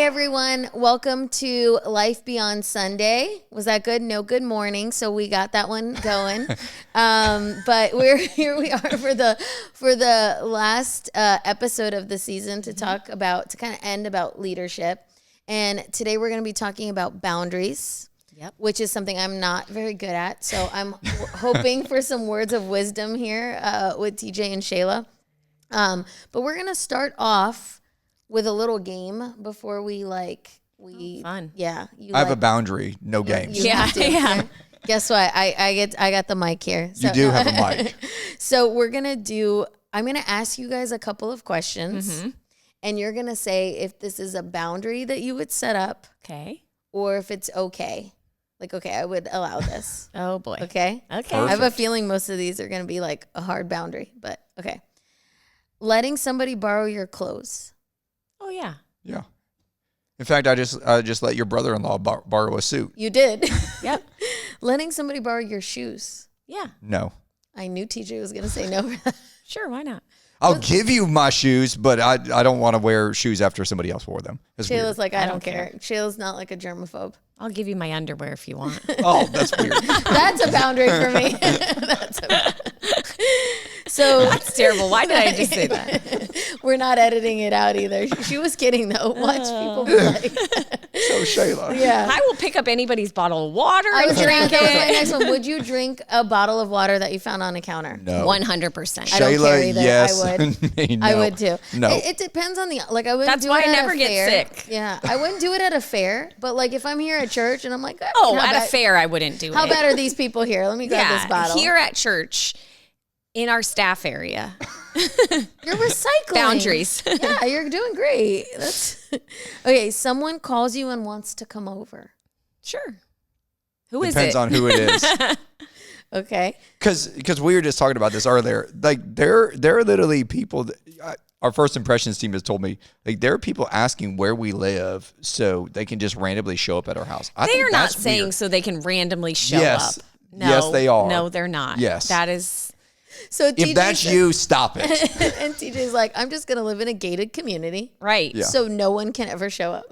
everyone. Welcome to Life Beyond Sunday. Was that good? No, good morning. So we got that one going. But here we are for the last episode of the season to talk about, to kind of end about leadership. And today we're going to be talking about boundaries, which is something I'm not very good at. So I'm hoping for some words of wisdom here with TJ and Shayla. But we're going to start off with a little game before we fun. Yeah. I have a boundary, no games. Yeah. Guess what? I got the mic here. So, you do have a mic. So I'm going to ask you guys a couple of questions and you're going to say if this is a boundary that you would set up. Okay. Or if it's okay. Like, okay, I would allow this. Oh boy. Okay. Okay. I have a feeling most of these are going to be like a hard boundary, but okay. Letting somebody borrow your clothes. Oh yeah. Yeah. In fact, I just let your brother-in-law borrow a suit. You did. Yep. Letting somebody borrow your shoes. Yeah. No. I knew TJ was going to say no. Sure, why not? I'll give you my shoes, but I don't want to wear shoes after somebody else wore them. It's Shayla's weird. like, I don't care. Shayla's not like a germaphobe. I'll give you my underwear if you want. Oh, that's weird. That's a boundary for me. So That's terrible. Why did I just say that? We're not editing it out either. She was kidding though. Watch people be like, So Shayla. yeah. I will pick up anybody's bottle of water I and was gonna, drink that was my it. next one. Would you drink a bottle of water that you found on a counter? No. 100%. I don't Shayla, care either. yes. I would. Me, no. I would too. No. It depends on the, like I wouldn't That's do why it I at never a get fair. sick. Yeah. I wouldn't do it at a fair, but like if I'm here at church and I'm like, Oh, how at bad, a fair, I wouldn't do it. How bad are these people here? Let me grab this bottle. Here at church, in our staff area. You're recycling. Boundaries. Yeah, you're doing great. That's okay. Someone calls you and wants to come over. Sure. Who is Depends it? on who it is. Okay. Because we were just talking about this earlier. Like there are literally people that, our first impressions team has told me, like there are people asking where we live so they can just randomly show up at our house. They're not that's saying weird. so they can randomly show Yes. up. No, Yes, they are. No, they're not. Yes. That is. So TJ If that's said- you, stop it. and TJ's like, I'm just gonna live in a gated community, Right. Yeah. so no one can ever show up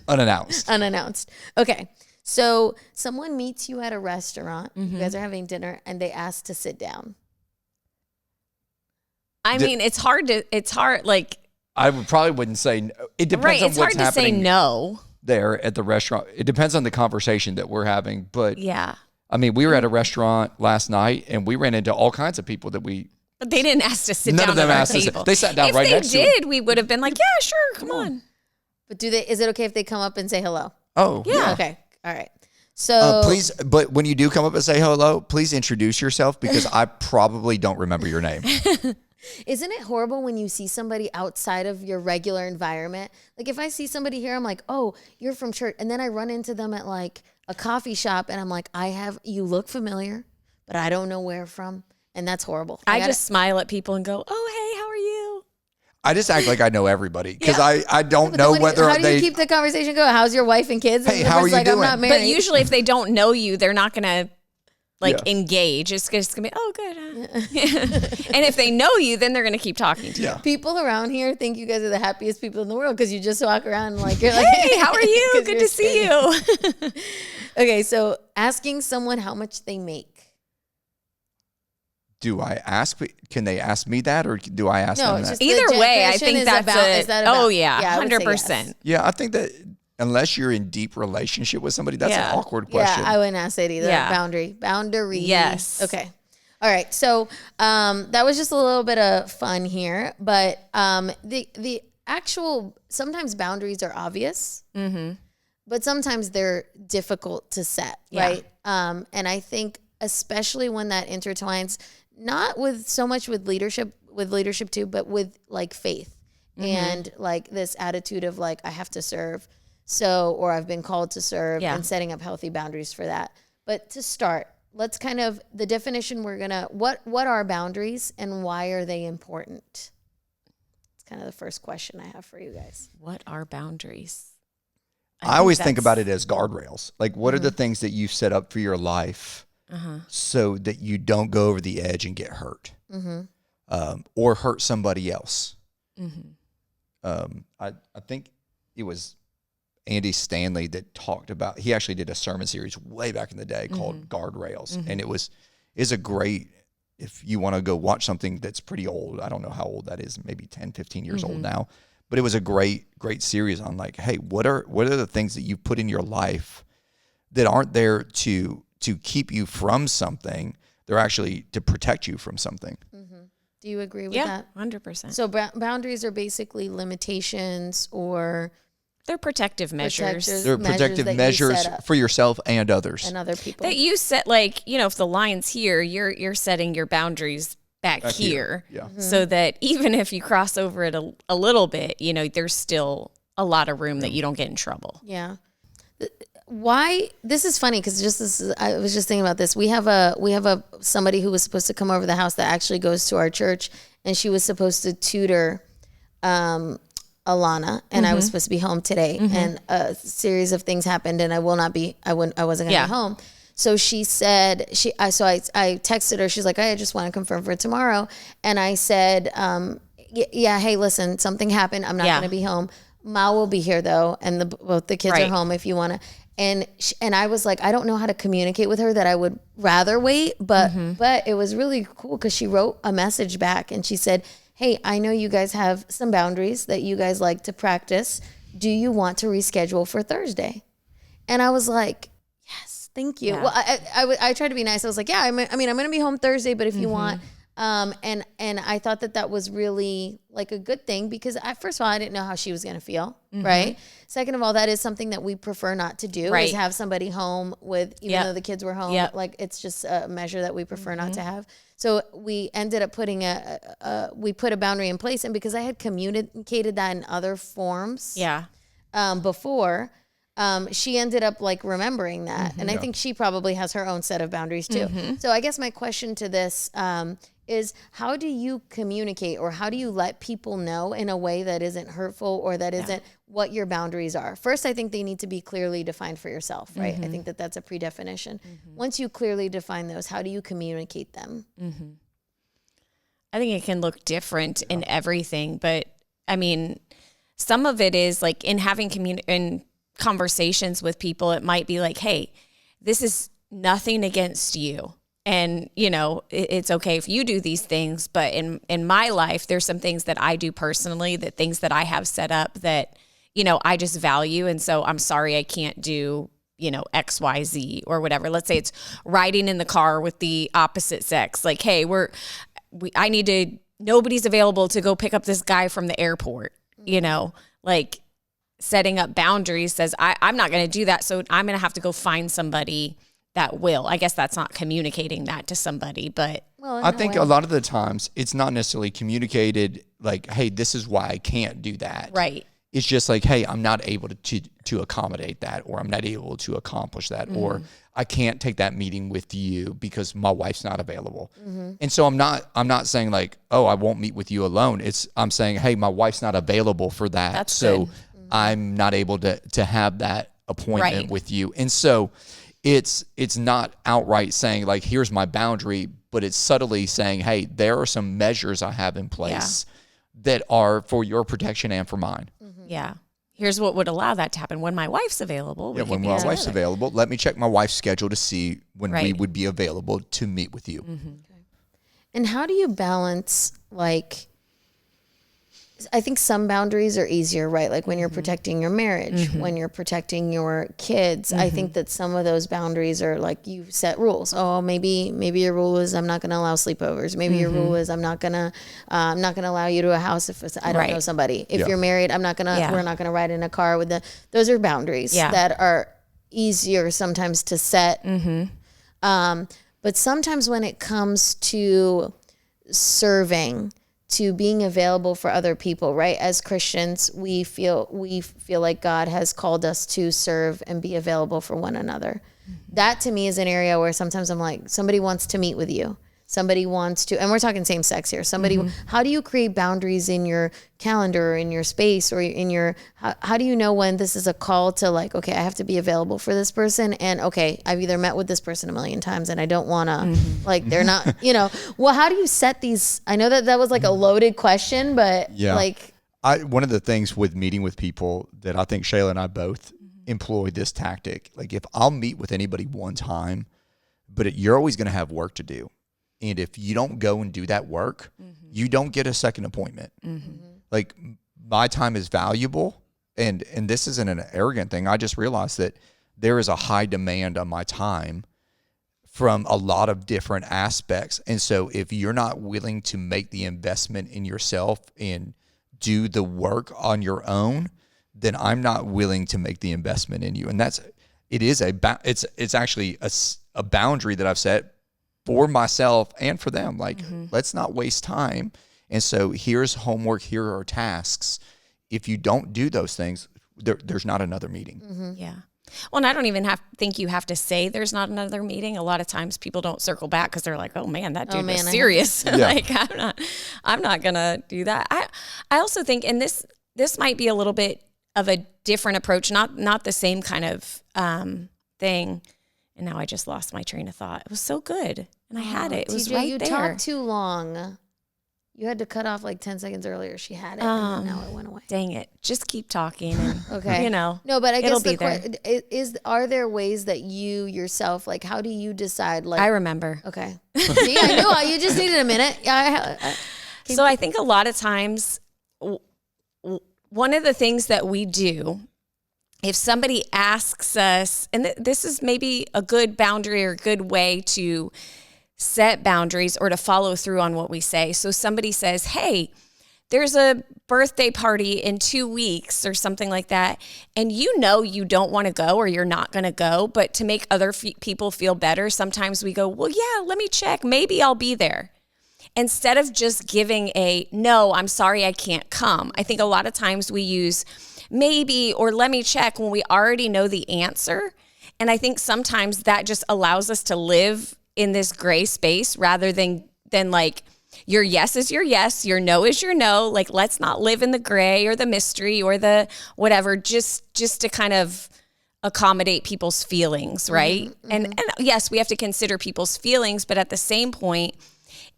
Unannounced. unannounced. Okay. So someone meets you at a restaurant. You guys are having dinner, and they ask to sit down. I mean, it's hard. Like, I wouldn't say no. It depends right. on It's what's hard to say happening no. there at the restaurant. It depends on the conversation that we're having. But Yeah. I mean, we were at a restaurant last night and we ran into all kinds of people that we. But they didn't ask to sit None down of them at our asked us. table. They sat down if right they next to did, we would have been like, yeah, sure, come on. But is it okay if they come up and say hello? Oh, yeah. Okay. All right. So Please, but when you do come up and say hello, please introduce yourself because I probably don't remember your name. isn't it horrible when you see somebody outside of your regular environment? Like if I see somebody here, I'm like, oh, you're from church. And then I run into them at like a coffee shop and I'm like, you look familiar, but I don't know where from. And that's horrible. I just smile at people and go, oh, hey, how are you? I just act like I know everybody because I don't know whether how do you keep the conversation going? How's your wife and kids? Hey, And the how are person's you like, I'm doing? not married. But usually if they don't know you, they're not going to engage. It's just going to be, oh, good. And if they know you, then they're going to keep talking to you. Yeah. People around here think you guys are the happiest people in the world because you just walk around and like you're like, Hey, how are you? 'cause Good you're to see skinny. you. Okay, so asking someone how much they make. Do I ask? Can they ask me that, or do I ask No, them it's that? just Either the way, I question think is that's about, is that about, oh yeah, I would say 100%. yes. Yeah, I think that unless you're in deep relationship with somebody, that's Yeah. an awkward question. Yeah, I wouldn't ask it either. Yeah. Boundary. Yes. Okay. All right. So that was just a little bit of fun here, but the actual sometimes boundaries are obvious, but sometimes they're difficult to set, Yeah. right? And I think especially when that intertwines not with so much with leadership too, but with like faith and like this attitude of like I have to serve, or I've been called to serve, and setting up healthy boundaries for that. But to start, let's kind of the definition what are boundaries and why are they important? It's kind of the first question I have for you guys. What are boundaries? I always think about it as guardrails. Like, what are the things that you've set up for your life so that you don't go over the edge and get hurt or hurt somebody else? I think it was Andy Stanley that talked about, he actually did a sermon series way back in the day called Guardrails. And is a great, if you want to go watch something that's pretty old, I don't know how old that is, maybe 10, 15 years old now, but it was a great series on like, hey, what are the things that you put in your life that aren't there to keep you from something? They're actually to protect you from something. Do you agree with that? 100%. So boundaries are basically limitations or they're protective measures. They're protective measures for yourself and others. And other people. That you set, like, you know, if the line's here, you're setting your boundaries back here. Yeah. So that even if you cross over it a little bit, you know, there's still a lot of room that you don't get in trouble. Yeah. Why this is funny because I was just thinking about this. We have somebody who was supposed to come over the house that actually goes to our church, and she was supposed to tutor Alana, and I was supposed to be home today, and a series of things happened, and I wasn't going to be home. So she said I texted her. She's like, I just want to confirm for tomorrow, and I said, yeah, hey, listen, something happened. I'm not going to be home. Ma will be here though, and both the kids are home if you want to. And I was like, I don't know how to communicate with her that I would rather wait, but it was really cool because she wrote a message back and she said, hey, I know you guys have some boundaries that you guys like to practice. Do you want to reschedule for Thursday? And I was like, yes, thank you. Yeah. Well, I tried to be nice. I was like, yeah, I'm going to be home Thursday, but if you want, and I thought that was really like a good thing because first of all, I didn't know how she was going to feel. Right. Second of all, that is something that we prefer not to do is have somebody home with, even though the kids were home, like it's just a measure that we prefer not to have. So we ended up putting we put a boundary in place. And because I had communicated that in other forms before, she ended up like remembering that. And I think she probably has her own set of boundaries too. So I guess my question to this, is how do you communicate or how do you let people know in a way that isn't hurtful or that isn't what your boundaries are? First, I think they need to be clearly defined for yourself, right? I think that's a predefinition. Once you clearly define those, how do you communicate them? I think it can look different in everything, but I mean, some of it is like in having in conversations with people, it might be like, hey, this is nothing against you. And, you know, it's okay if you do these things, but in my life, there's some things that I do personally, that things that I have set up that, you know, I just value. And so I'm sorry I can't do, you know, X, Y, Z or whatever. Let's say it's riding in the car with the opposite sex. Like, hey, nobody's available to go pick up this guy from the airport, you know, like setting up boundaries says, I'm not going to do that. So I'm going to have to go find somebody that will. I guess that's not communicating that to somebody, but I think a lot of the times it's not necessarily communicated like, hey, this is why I can't do that. Right. It's just like, hey, I'm not able to accommodate that, or I'm not able to accomplish that, or I can't take that meeting with you because my wife's not available. And so I'm not saying like, oh, I won't meet with you alone. I'm saying, hey, my wife's not available for that. That's so good. I'm not able to have that appointment with you. And so it's not outright saying like, here's my boundary, but it's subtly saying, hey, there are some measures I have in place that are for your protection and for mine. Yeah. Here's what would allow that to happen. When my wife's available. When my wife's available, let me check my wife's schedule to see when we would be available to meet with you. And how do you balance, like, I think some boundaries are easier, right? Like when you're protecting your marriage, when you're protecting your kids. I think that some of those boundaries are like you set rules. Oh, maybe your rule is I'm not going to allow sleepovers. Maybe your rule is I'm not going to allow you to a house if I don't know somebody. If you're married, we're not going to ride in a car with those are boundaries that are easier sometimes to set. But sometimes when it comes to serving, to being available for other people, right? As Christians, we feel like God has called us to serve and be available for one another. That to me is an area where sometimes I'm like, somebody wants to meet with you. Somebody wants to, and we're talking same sex here. How do you create boundaries in your calendar or in your space or in your, how do you know when this is a call to like, okay, I have to be available for this person. And okay, I've either met with this person a million times and I don't want to, like, they're not, well, how do you set these? I know that was like a loaded question, but like. one of the things with meeting with people that I think Shayla and I both employ this tactic. Like if I'll meet with anybody one time, but you're always going to have work to do. And if you don't go and do that work, you don't get a second appointment. Like my time is valuable. And this isn't an arrogant thing. I just realized that there is a high demand on my time from a lot of different aspects. And so if you're not willing to make the investment in yourself and do the work on your own, then I'm not willing to make the investment in you. And it's actually a boundary that I've set for myself and for them. Like, let's not waste time. And so here's homework, here are tasks. If you don't do those things, there's not another meeting. Yeah. Well, and I don't even think you have to say there's not another meeting. A lot of times people don't circle back because they're like, oh man, that dude was serious. Like I'm not going to do that. I also think, and this might be a little bit of a different approach, not the same kind of thing. And now I just lost my train of thought. It was so good. And I had it. It was TJ, right you there. talked too long. You had to cut off like 10 seconds earlier. She had it, and now it went away. Dang it. Just keep talking. And, okay. No, but I guess the question are there ways that you yourself, like, how do you decide? Like, I remember. Okay. See, I knew you just needed a minute. Yeah. So I think a lot of times, one of the things that we do, if somebody asks us, and this is maybe a good boundary or a good way to set boundaries or to follow through on what we say. So somebody says, hey, there's a birthday party in 2 weeks or something like that. And you don't want to go or you're not going to go, but to make other people feel better, sometimes we go, well, yeah, let me check. Maybe I'll be there. Instead of just giving no, I'm sorry, I can't come. I think a lot of times we use maybe or let me check when we already know the answer. And I think sometimes that just allows us to live in this gray space rather than like your yes is your yes, your no is your no. Like, let's not live in the gray or the mystery or the whatever, just to kind of accommodate people's feelings, right? And yes, we have to consider people's feelings, but at the same point,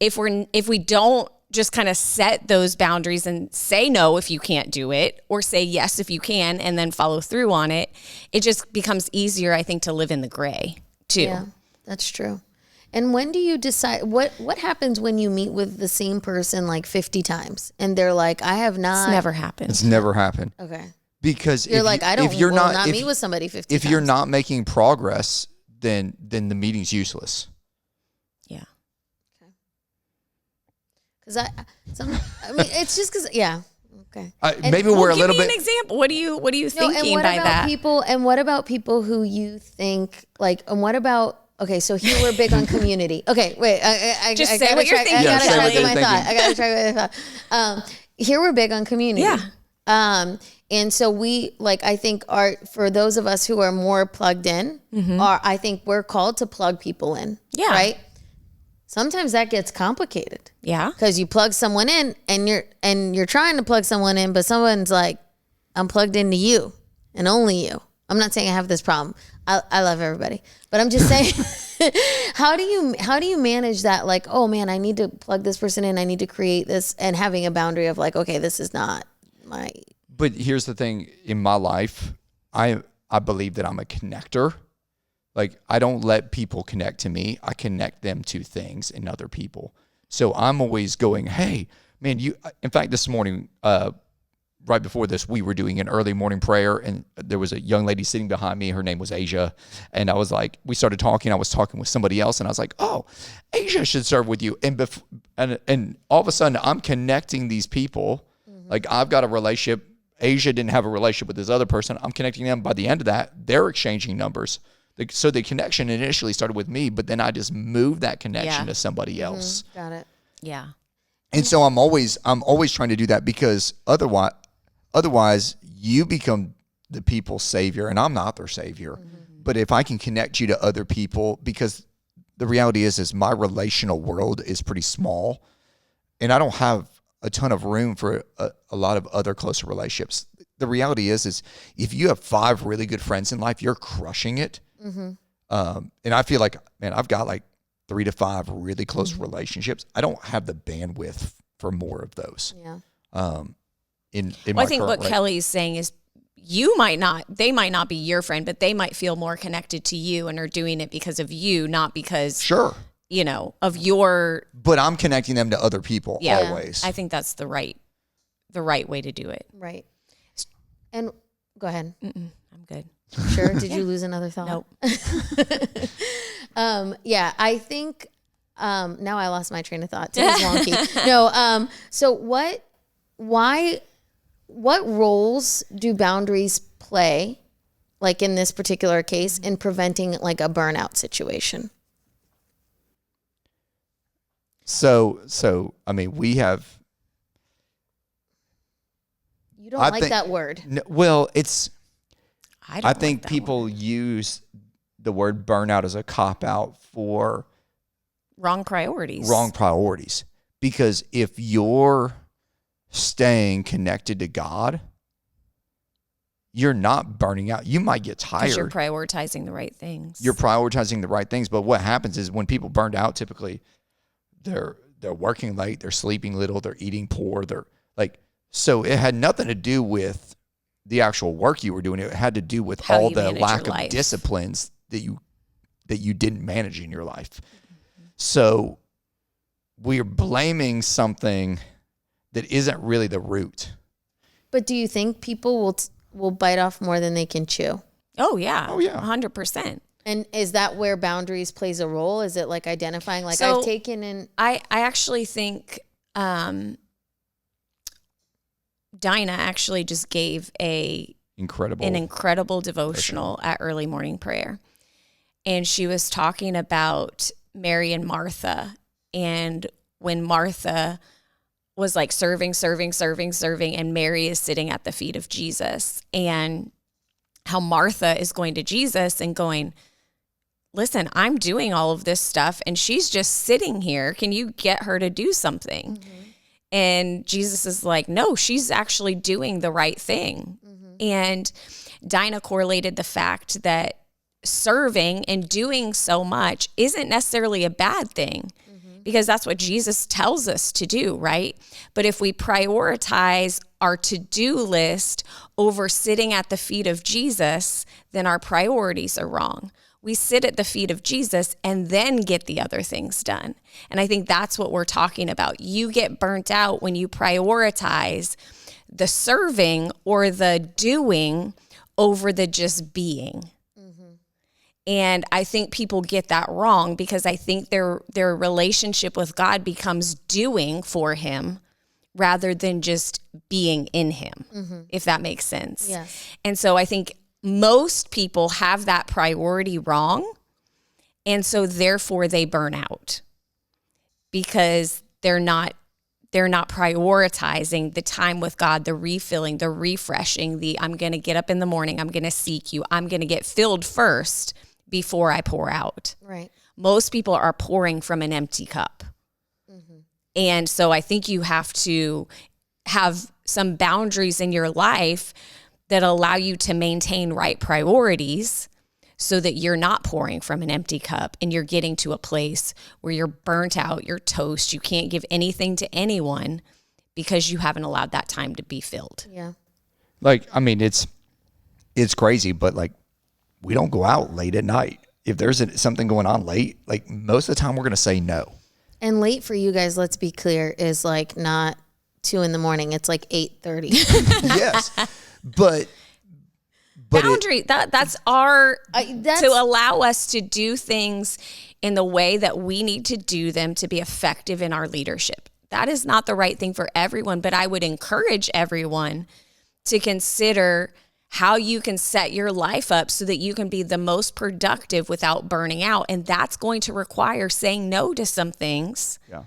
if we don't just kind of set those boundaries and say no if you can't do it or say yes if you can and then follow through on it, it just becomes easier, I think, to live in the gray too. Yeah, that's true. And when do you decide, what happens when you meet with the same person like 50 times and they're like, I have not. It's never happened. It's never happened. Okay. Because you're like, I don't will not meet with somebody 50 times. If you're not making progress, then the meeting's useless. Yeah. Okay. Because I mean, it's just because, yeah. Okay. Maybe we're a little bit. Give me an example. What are you thinking by that? And what about people who you think like? And what about? Okay, so here we're big on community. Okay, wait. I just I say what you're thinking. I gotta try with my thought. I gotta try with my thought. Here we're big on community. Yeah. And so we I think for those of us who are more plugged in, I think we're called to plug people in. Yeah. Right. Sometimes that gets complicated. Yeah. Because you plug someone in and you're trying to plug someone in, but someone's like, I'm plugged into you and only you. I'm not saying I have this problem. I love everybody, but I'm just saying, how do you manage that? Like, oh man, I need to plug this person in. I need to create this, and having a boundary of like, okay, this is not my. But here's the thing: in my life, I believe that I'm a connector. Like, I don't let people connect to me. I connect them to things and other people. So I'm always going, hey, man, in fact, this morning, right before this, we were doing an early morning prayer, and there was a young lady sitting behind me. Her name was Asia. And I was like, we started talking. I was talking with somebody else, and I was like, oh, Asia should serve with you. And all of a sudden, I'm connecting these people. Like, I've got a relationship. Asia didn't have a relationship with this other person. I'm connecting them. By the end of that, they're exchanging numbers. So the connection initially started with me, but then I just moved that connection to somebody else. Got it. Yeah. And so I'm always trying to do that, because otherwise you become the people's savior, and I'm not their savior. But if I can connect you to other people, because the reality is my relational world is pretty small, and I don't have a ton of room for a lot of other closer relationships. The reality is if you have 5 really good friends in life, you're crushing it. And I feel like, man, I've got like 3 to 5 really close relationships. I don't have the bandwidth for more of those. Yeah. in Well, my I think current what rate. Kelly's saying is they might not be your friend, but they might feel more connected to you and are doing it because of you, not because, Sure. of your. But I'm connecting them to other people Yeah. always. I think that's the right way to do it. Right. And go ahead. I'm good. Sure. Did you lose another thought? Nope. Yeah, I think now I lost my train of thought. It was wonky. No. So what roles do boundaries play, like in this particular case, in preventing like a burnout situation? So I mean, we have. You don't I like think- that word. No, well, it's. I don't I like think that people word. use the word burnout as a cop out for Wrong priorities. wrong priorities. Because if you're staying connected to God, you're not burning out. You might get tired. Because you're prioritizing the right things. You're prioritizing the right things. But what happens is when people burned out, typically they're working late, they're sleeping little, they're eating poor, they're like, so it had nothing to do with the actual work you were doing. It had to do with How all you the manage lack your of life. disciplines that you didn't manage in your life. So we're blaming something that isn't really the root. But do you think people will bite off more than they can chew? Oh yeah. Oh, yeah. 100%. And is that where boundaries plays a role? Is it like identifying, like So- I've taken in? I actually think Dinah actually just gave an incredible devotional at early morning prayer. And she was talking about Mary and Martha. And when Martha was like serving, and Mary is sitting at the feet of Jesus, and how Martha is going to Jesus and going, listen, I'm doing all of this stuff and she's just sitting here. Can you get her to do something? Mm-hmm. And Jesus is like, no, she's actually doing the right thing. Mm-hmm. And Dinah correlated the fact that serving and doing so much isn't necessarily a bad thing, because that's what Jesus tells us to do, right? But if we prioritize our to-do list over sitting at the feet of Jesus, then our priorities are wrong. We sit at the feet of Jesus and then get the other things done. And I think that's what we're talking about. You get burnt out when you prioritize the serving or the doing over the just being. And I think people get that wrong, because I think their relationship with God becomes doing for him rather than just being in him, if that makes sense. Yes. And so I think most people have that priority wrong. And so therefore they burn out, because they're not prioritizing the time with God, the refilling, the refreshing, I'm going to get up in the morning, I'm going to seek you, I'm going to get filled first before I pour out. Right. Most people are pouring from an empty cup. And so I think you have to have some boundaries in your life that allow you to maintain right priorities, so that you're not pouring from an empty cup and you're getting to a place where you're burnt out, you're toast, you can't give anything to anyone because you haven't allowed that time to be filled. Yeah. Like, I mean, it's crazy, but like, we don't go out late at night. If there's something going on late, like most of the time we're going to say no. And late for you guys, let's be clear, is like not 2 a.m. It's like 8:30. Yes. But Boundary, that's our, that's to allow us to do things in the way that we need to do them to be effective in our leadership. That is not the right thing for everyone, but I would encourage everyone to consider how you can set your life up so that you can be the most productive without burning out. And that's going to require saying no to some things. yeah.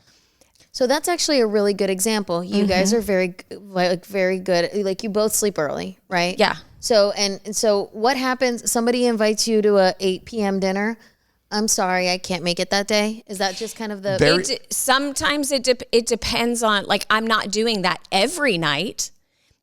So that's actually a really good example. You guys are very good. Like you both sleep early, right? Yeah. So what happens? Somebody invites you to a 8 p.m. dinner. I'm sorry, I can't make it that day. Is that just kind of the? Sometimes it depends on, like, I'm not doing that every night.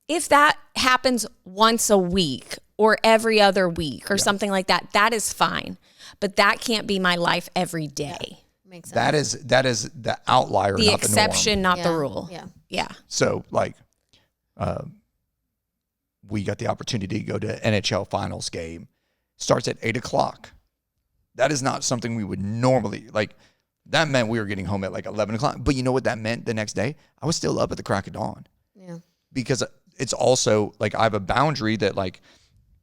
If that happens once a week or every other week or something like that, that is fine. But that can't be my life every day. Makes sense. That is the outlier, The not exception, the norm. not the rule. Yeah. Yeah. So like, we got the opportunity to go to NHL finals game. Starts at 8:00. That is not something we would normally like. That meant we were getting home at like 11 o'clock. But you know what that meant the next day? I was still up at the crack of dawn. Yeah. Because it's also like I have a boundary that like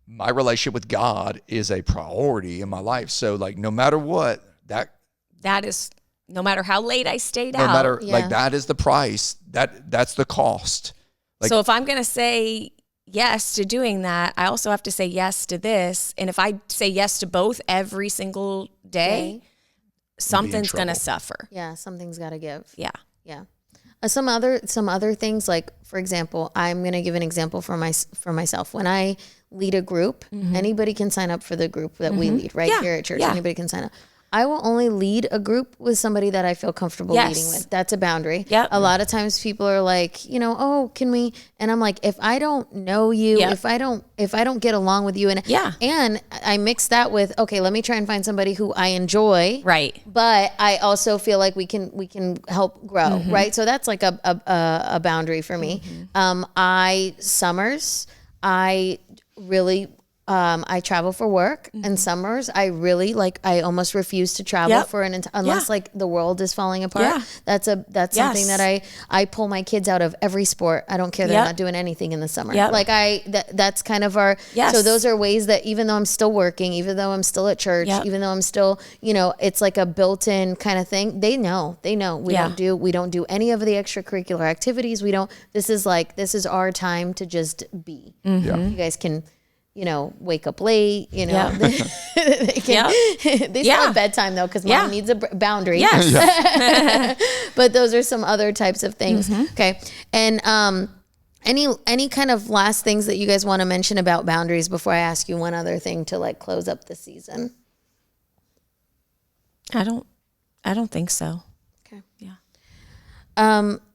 my relationship with God is a priority in my life. So like no matter what, that is, no matter how late I stayed no out. matter like that is the price. That's the cost. Like, so if I'm going to say yes to doing that, I also have to say yes to this. And if I say yes to both every single day, something's going to suffer. Yeah, something's got to give. Yeah. Yeah. Some other things, like, for example, I'm going to give an example for myself. When I lead a group, anybody can sign up for the group that we lead here at church. Yeah. Anybody can sign up. I will only lead a group with somebody that I feel comfortable leading with. That's a boundary. Yep. A lot of times people are like, oh, can we? And I'm like, if I don't know you, if I don't get along with you, and I mix that with, okay, let me try and find somebody who I enjoy, Right. but I also feel like we can help grow, right? So that's like a boundary for me. Summers, I really. I travel for work, and summers I really I almost refuse to travel for unless like the world is falling apart. Yeah. That's something that I pull my kids out of every sport. I don't care. They're not doing anything in the summer. Yep. Like that's kind of our, so those are ways that even though I'm still working, even though I'm still at church, even though I'm still, it's like a built-in kind of thing. They know we don't do any of the extracurricular activities. This is our time to just be. You guys can, wake up late, they can, they still have bedtime though, because mom needs a boundary. Yes. But those are some other types of things. Okay. And, any kind of last things that you guys want to mention about boundaries before I ask you one other thing to close up the season? I don't think so. Okay. Yeah.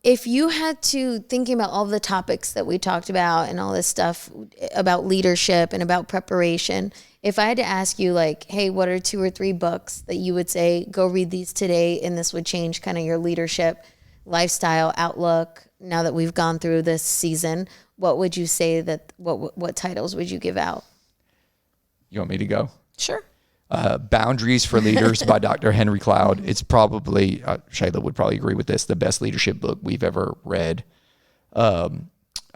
If you had to, thinking about all the topics that we talked about and all this stuff about leadership and about preparation, if I had to ask you hey, what are 2 or 3 books that you would say, go read these today, and this would change kind of your leadership, lifestyle, outlook, now that we've gone through this season, what would you say what titles would you give out? You want me to go? Sure. Boundaries for Leaders by Dr. Henry Cloud. It's probably, Shayla would probably agree with this, the best leadership book we've ever read. I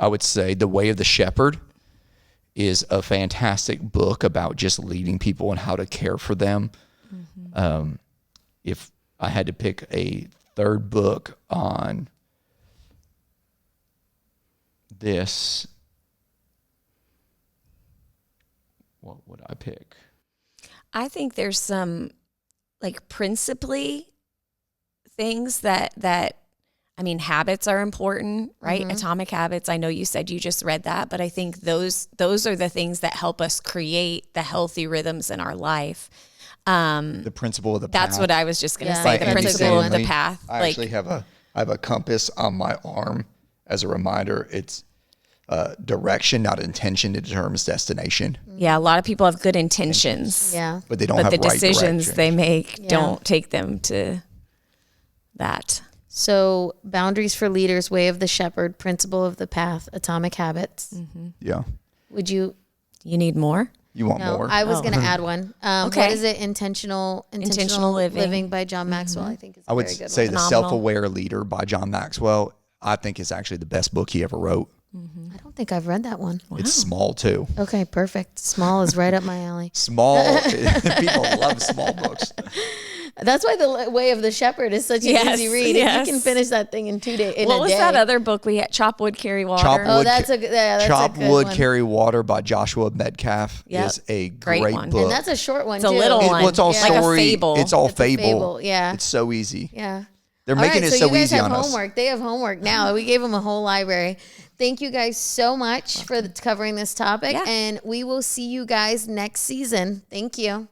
would say The Way of the Shepherd is a fantastic book about just leading people and how to care for them. If I had to pick a third book on this, what would I pick? I think there's some principally things that habits are important, right? Atomic Habits. I know you said you just read that, but I think those are the things that help us create the healthy rhythms in our life. The principle of the path. That's what I was just going to say. The principle of the path. I actually have a compass on my arm as a reminder. It's direction, not intention, determines destination. Yeah, a lot of people have good intentions. Yeah. But they don't have the right decisions direction. they make don't take them to that. So Boundaries for Leaders, Way of the Shepherd, Principle of the Path, Atomic Habits. Yeah. Would you? You need more? You want more? I was going to add one. Okay. What is it? Intentional Living by John Maxwell, I think is a I would very good say one. The Self-Aware Leader by John Maxwell, I think is actually the best book he ever wrote. I don't think I've read that one. Wow. It's small too. Okay, perfect. Small is right up my alley. Small. People love small books. That's why The Way of the Shepherd is such an easy read. Yes. You can finish that thing in 2 days. What was that other book we had? Chop Wood, Carry Water. That's a good one. Carry Water by Joshua Metcalf is a great one. book. And that's a short one, It's a too. little one. Well, it's all Like a story. fable. It's all It's a fable. fable, yeah. It's so easy. Yeah. They're All making right, it so you guys easy have on us. homework. They have homework now. We gave them a whole library. Thank you guys so much for covering this topic, and we will see you guys next season. Thank you.